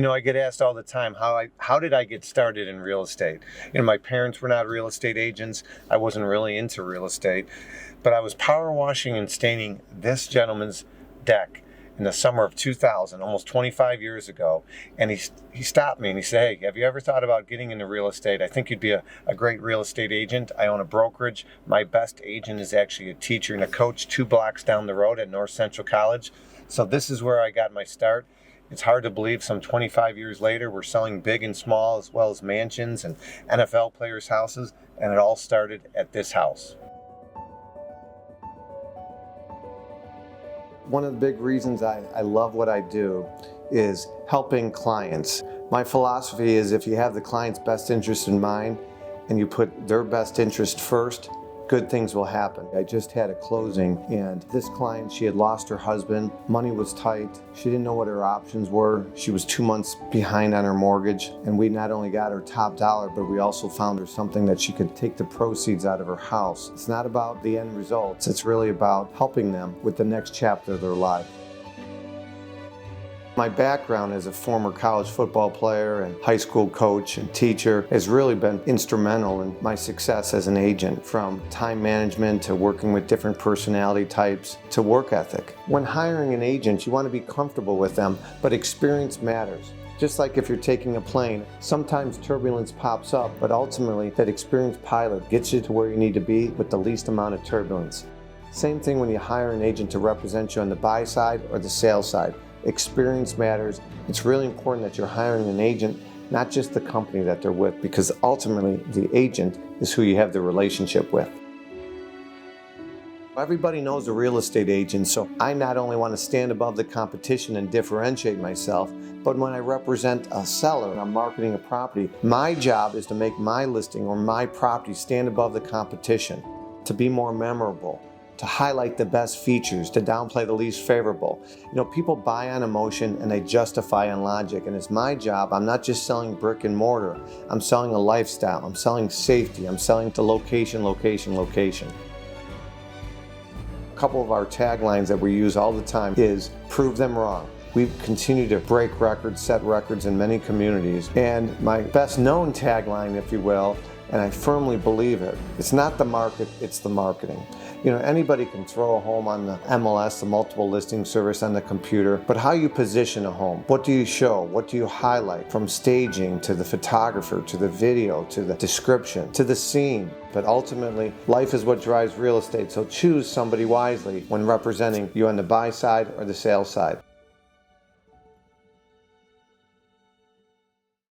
I get asked all the time, how did I get started in real estate? My parents were not real estate agents. I wasn't really into real estate, but I was power washing and staining this gentleman's deck in the summer of 2000, almost 25 years ago. And he stopped me and he said, "Hey, have you ever thought about getting into real estate? I think you'd be a great real estate agent. I own a brokerage. My best agent is actually a teacher and a coach 2 blocks down the road at North Central College." So this is where I got my start. It's hard to believe some 25 years later, we're selling big and small, as well as mansions and NFL players' houses, and it all started at this house. One of the big reasons I love what I do is helping clients. My philosophy is if you have the client's best interest in mind and you put their best interest first, good things will happen. I just had a closing, and this client, she had lost her husband. Money was tight. She didn't know what her options were. She was 2 months behind on her mortgage, and we not only got her top dollar, but we also found her something that she could take the proceeds out of her house. It's not about the end results. It's really about helping them with the next chapter of their life. My background as a former college football player and high school coach and teacher has really been instrumental in my success as an agent, from time management to working with different personality types to work ethic. When hiring an agent, you want to be comfortable with them, but experience matters. Just like if you're taking a plane, sometimes turbulence pops up, but ultimately that experienced pilot gets you to where you need to be with the least amount of turbulence. Same thing when you hire an agent to represent you on the buy side or the sale side. Experience matters. It's really important that you're hiring an agent, not just the company that they're with, because ultimately the agent is who you have the relationship with. Everybody knows a real estate agent, so I not only want to stand above the competition and differentiate myself, but when I represent a seller and I'm marketing a property, my job is to make my listing or my property stand above the competition, to be more memorable, to highlight the best features, to downplay the least favorable. People buy on emotion and they justify on logic, and it's my job. I'm not just selling brick and mortar. I'm selling a lifestyle. I'm selling safety. I'm selling the location, location, location. A couple of our taglines that we use all the time is prove them wrong. We've continued to break records, set records in many communities. And my best known tagline, if you will, and I firmly believe it, it's not the market, it's the marketing. Anybody can throw a home on the MLS, the multiple listing service on the computer, but how you position a home, what do you show, what do you highlight, from staging to the photographer, to the video, to the description, to the scene. But ultimately, life is what drives real estate, so choose somebody wisely when representing you on the buy side or the sell side.